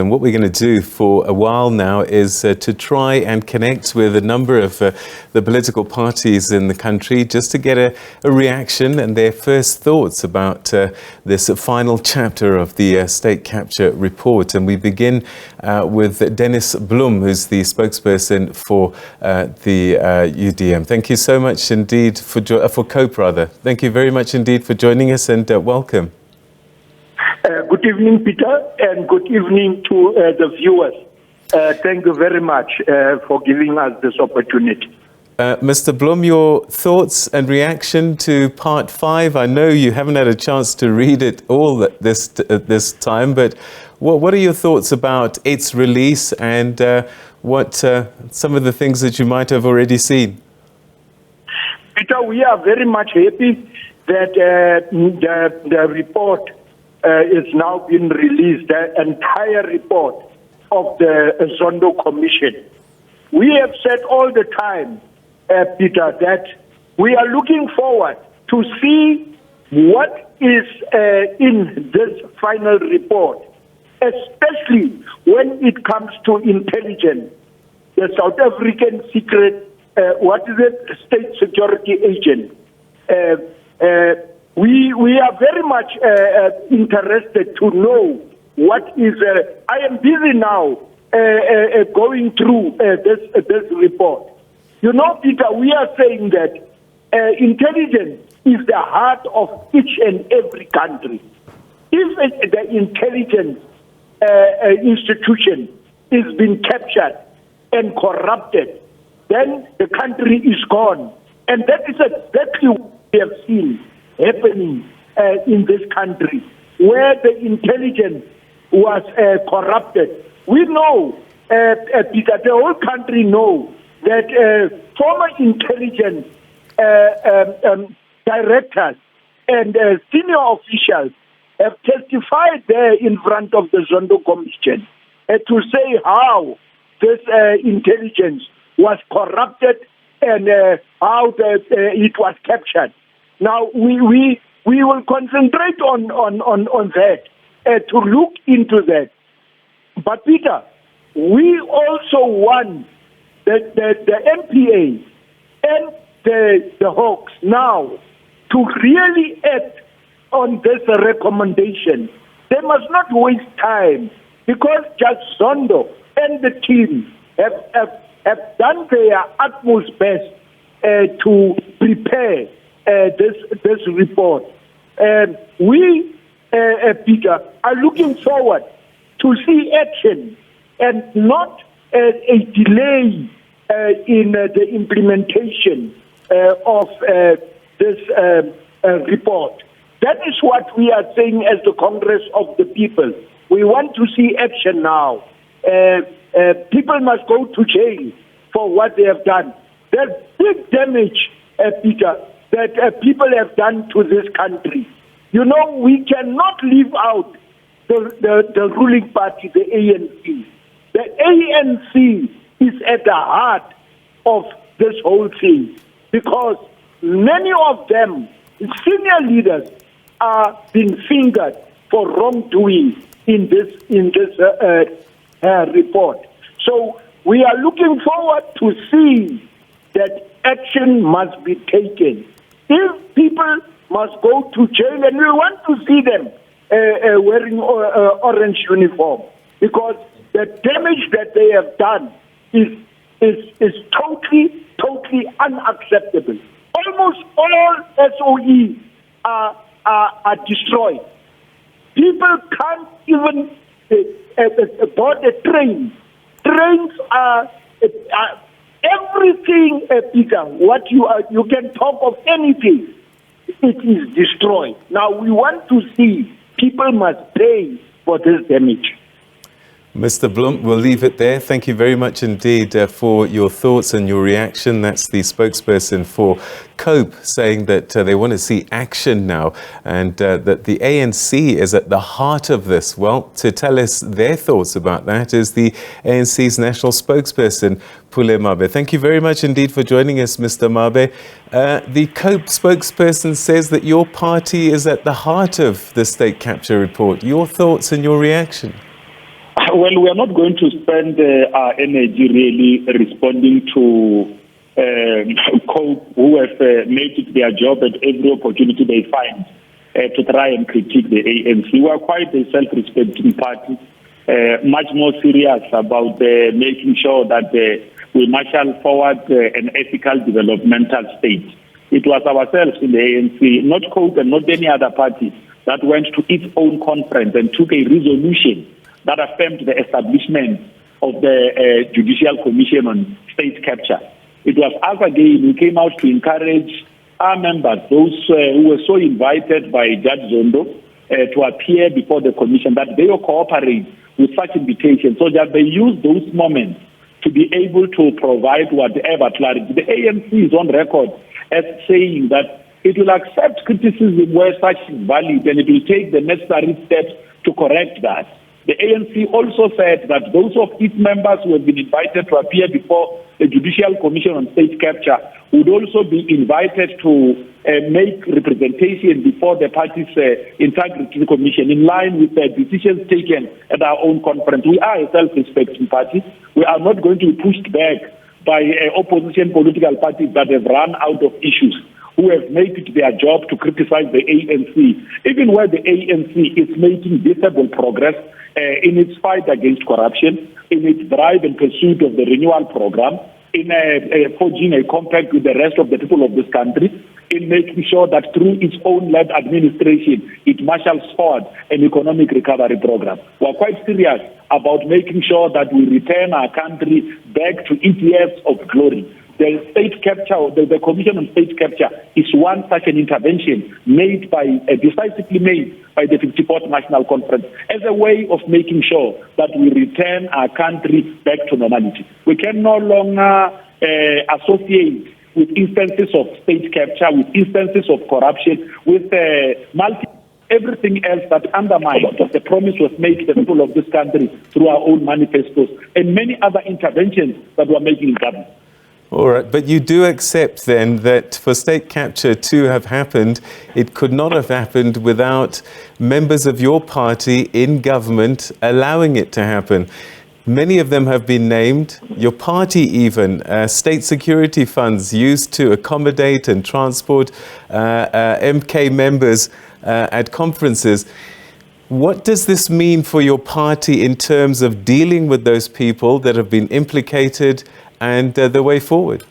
And what we're going to do for a while now is to try and connect with a number of the political parties in the country just to get a reaction and their first thoughts about this final chapter of the state capture report. And we begin with Dennis Blum, who's the spokesperson for the UDM. Thank you so much indeed for COPE rather. Thank you very much indeed for joining us and welcome. Good evening, Peter, and good evening to the viewers. Thank you very much for giving us this opportunity. Mr. Blum, your thoughts and reaction to part 5. I know you haven't had a chance to read it all at this time, but what are your thoughts about its release and what some of the things that you might have already seen? Peter, we are very much happy that the report is now being released, the entire report of the Zondo Commission. We have said all the time, Peter, that we are looking forward to see what is in this final report, especially when it comes to intelligence. The South African secret, state security agent. We are very much interested to know what is. I am busy now going through this report. You know, Peter, we are saying that intelligence is the heart of each and every country. If the intelligence institution is being captured and corrupted, then the country is gone. And that is exactly what we have seen happening in this country, where the intelligence was corrupted. We know, Peter, the whole country know that former intelligence directors and senior officials have testified there in front of the Zondo Commission to say how this intelligence was corrupted and how it was captured. Now, we will concentrate on that, to look into that. But, Peter, we also want the MPA and the Hawks now to really act on this recommendation. They must not waste time, because Judge Zondo and the team have done their utmost best to prepare this report. We, Peter, are looking forward to see action and not a delay in the implementation of this report. That is what we are saying as the Congress of the People. We want to see action now. People must go to jail for what they have done. There's big damage, Peter, that people have done to this country. You know, we cannot leave out the ruling party, the ANC. The ANC is at the heart of this whole thing, because many of them, senior leaders, are being fingered for wrongdoing in this report. So we are looking forward to see that action must be taken. If people must go to jail, and we want to see them wearing orange uniform, because the damage that they have done is totally unacceptable. Almost all SOE are destroyed. People can't even board a train. Trains are everything, Peter. What you can talk of anything, it is destroyed. Now we want to see people must pay for this damage. Mr. Blum, we'll leave it there. Thank you very much indeed for your thoughts and your reaction. That's the spokesperson for COPE saying that they want to see action now and that the ANC is at the heart of this. Well, to tell us their thoughts about that is the ANC's national spokesperson, Pule Mabe. Thank you very much indeed for joining us, Mr. Mabe. The COPE spokesperson says that your party is at the heart of the state capture report. Your thoughts and your reaction? Well, we are not going to spend our energy really responding to COPE who have made it their job at every opportunity they find to try and critique the ANC. We are quite a self-respecting party, much more serious about making sure that we marshal forward an ethical developmental state. It was ourselves in the ANC, not COPE and not any other party, that went to its own conference and took a resolution that affirmed the establishment of the Judicial Commission on State Capture. It was us again who came out to encourage our members, those who were so invited by Judge Zondo to appear before the commission, that they will cooperate with such invitations so that they use those moments to be able to provide whatever clarity. The ANC is on record as saying that it will accept criticism where such is valid and it will take the necessary steps to correct that. The ANC also said that those of its members who have been invited to appear before the Judicial Commission on State Capture would also be invited to make representation before the party's integrity commission in line with the decisions taken at our own conference. We are a self-respecting party. We are not going to be pushed back by opposition political parties that have run out of issues, who have made it their job to criticize the ANC, even where the ANC is making visible progress in its fight against corruption, in its drive and pursuit of the renewal program, in forging a compact with the rest of the people of this country, in making sure that through its own led administration, it marshals forward an economic recovery program. We are quite serious about making sure that we return our country back to its years of glory. The state capture, the Commission on State Capture is one such an intervention made by, decisively made by the 54th National Conference as a way of making sure that we return our country back to normality. We can no longer associate with instances of state capture, with instances of corruption, with everything else that undermines the promise was made to the people of this country through our own manifestos and many other interventions that we're making in government. All right, but you do accept then that for state capture to have happened, it could not have happened without members of your party in government allowing it to happen. Many of them have been named, your party even, state security funds used to accommodate and transport MK members at conferences. What does this mean for your party in terms of dealing with those people that have been implicated and the way forward?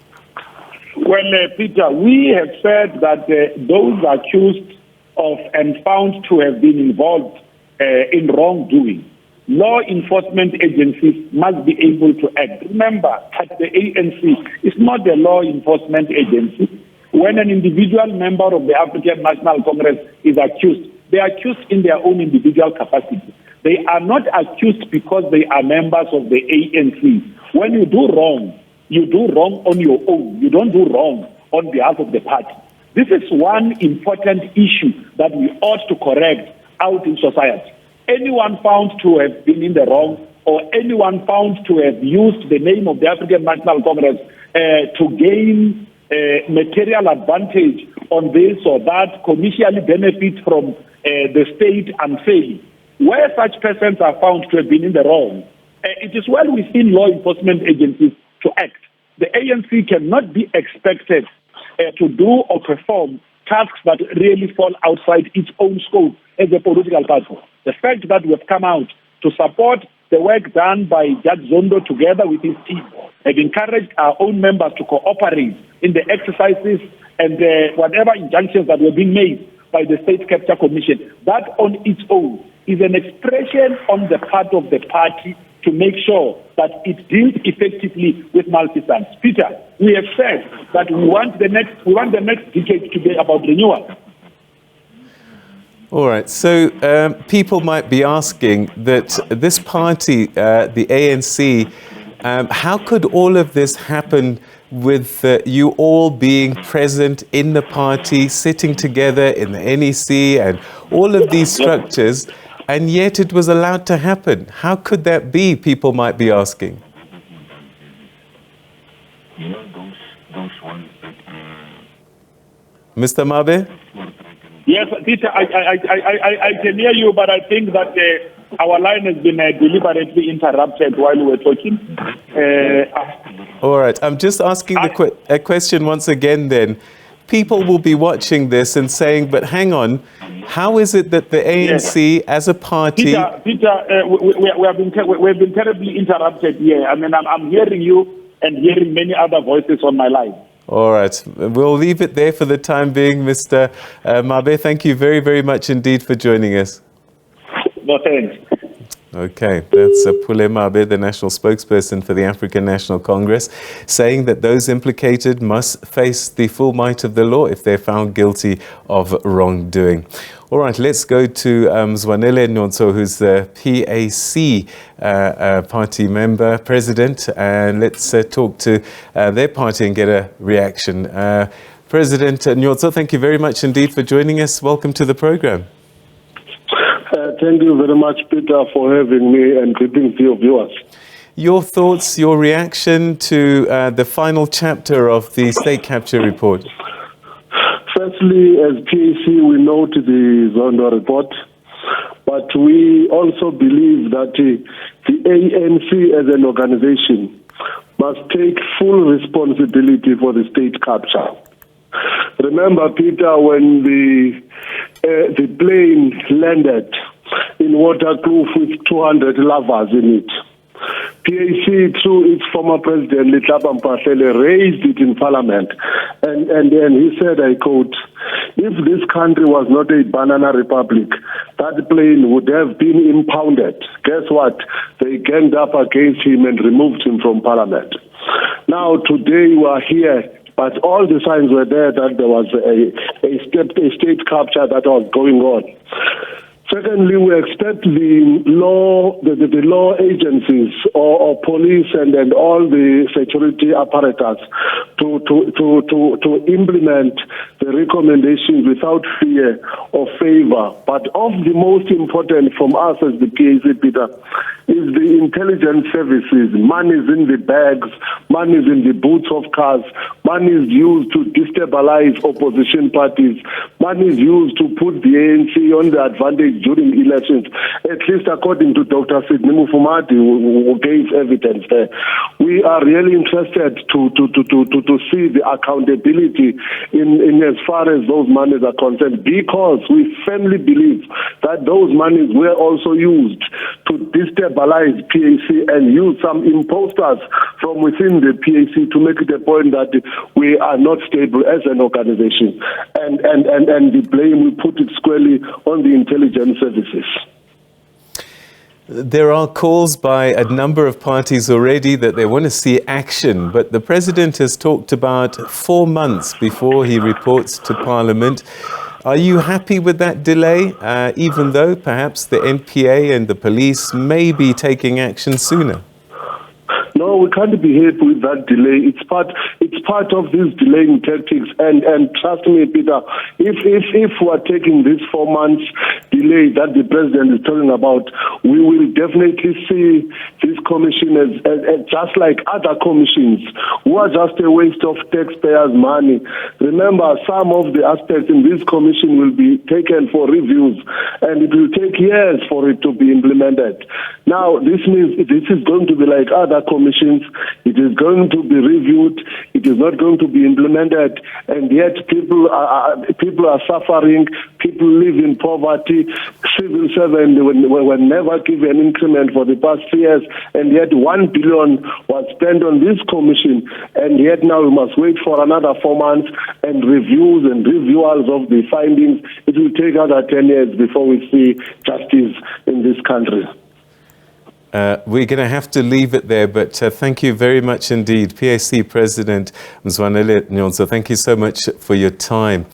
Well, Peter, we have said that those accused of and found to have been involved in wrongdoing, law enforcement agencies must be able to act. Remember that the ANC is not a law enforcement agency. When an individual member of the African National Congress is accused, they are accused in their own individual capacity. They are not accused because they are members of the ANC. When you do wrong on your own. You don't do wrong on behalf of the party. This is one important issue that we ought to correct out in society. Anyone found to have been in the wrong or anyone found to have used the name of the African National Congress to gain material advantage on this or that, commercially benefit from the state unfairly, where such persons are found to have been in the wrong, it is well within law enforcement agencies to act. The ANC cannot be expected to do or perform tasks that really fall outside its own scope as a political party. The fact that we have come out to support the work done by Judge Zondo together with his team have encouraged our own members to cooperate in the exercises and whatever injunctions that were being made by the State Capture Commission. That on its own is an expression on the part of the party to make sure that it deals effectively with malfeasance. Peter, we have said that we want the next decade to be about renewal. All right, so people might be asking that this party, the ANC, how could all of this happen with you all being present in the party, sitting together in the NEC and all of these structures, and yet it was allowed to happen? How could that be, people might be asking? Mr. Mabe? Yes, Peter, I can hear you, but I think that Our line has been deliberately interrupted while we were talking. All right, I'm just asking a question once again then. People will be watching this and saying, but hang on, how is it that the ANC as a party... Peter, we've been terribly interrupted here. I mean, I'm hearing you and hearing many other voices on my line. All right, we'll leave it there for the time being, Mr. Mabe. Thank you very, very much indeed for joining us. No, thanks. Okay, that's Pule Mabe, the national spokesperson for the African National Congress, saying that those implicated must face the full might of the law if they're found guilty of wrongdoing. All right, let's go to Zwanele Nyonso, who's the PAC party member, president, and let's talk to their party and get a reaction. President Nyonso, thank you very much indeed for joining us. Welcome to the program. Thank you very much, Peter, for having me, and greetings to your viewers. Your thoughts, your reaction to the final chapter of the state capture report? Firstly, as PAC, we note the Zondo report, but we also believe that the ANC as an organization must take full responsibility for the state capture. Remember, Peter, when the plane landed in Waterkloof with 200 lovers in it, PAC, through its former president, Letlapa Mpahlele, raised it in parliament. And he said, I quote, if this country was not a banana republic, that plane would have been impounded. Guess what? They ganged up against him and removed him from parliament. Now, today we are here, but all the signs were there that there was a state capture that was going on. Secondly, we expect the law agencies or police and all the security apparatus to implement the recommendations without fear or favor. But of the most important from us as the PAC, Peter, is the intelligence services. Money is in the bags, money is in the boots of cars, money is used to destabilize opposition parties, money is used to put the ANC on the advantage during elections, at least according to Dr. Sidney Mufumadi, who gave evidence there. We are really interested to see the accountability in as far as those monies are concerned, because we firmly believe that those monies were also used to destabilize PAC and use some imposters from within the PAC to make it a point that we are not stable as an organization. And the blame, we put it squarely on the intelligence services. There are calls by a number of parties already that they want to see action, but the president has talked about 4 months before he reports to Parliament. Are you happy with that delay, even though perhaps the NPA and the police may be taking action sooner? No, we can't be happy with that delay. It's part of these delaying tactics. And trust me, Peter, if we are taking this 4 months delay that the president is talking about, we will definitely see this commission as just like other commissions, who are just a waste of taxpayers' money. Remember, some of the aspects in this commission will be taken for reviews, and it will take years for it to be implemented. Now, this means this is going to be like other commissions. It is going to be reviewed. It is not going to be implemented, and yet people are suffering. People live in poverty. Civil servants were never given an increment for the past 3 years, and yet 1 billion was spent on this commission, and yet now we must wait for another 4 months and reviews and reviewals of the findings. It will take another 10 years before we see justice in this country. We're going to have to leave it there, but thank you very much indeed, PAC President Zwanele Nyonso. Thank you so much for your time.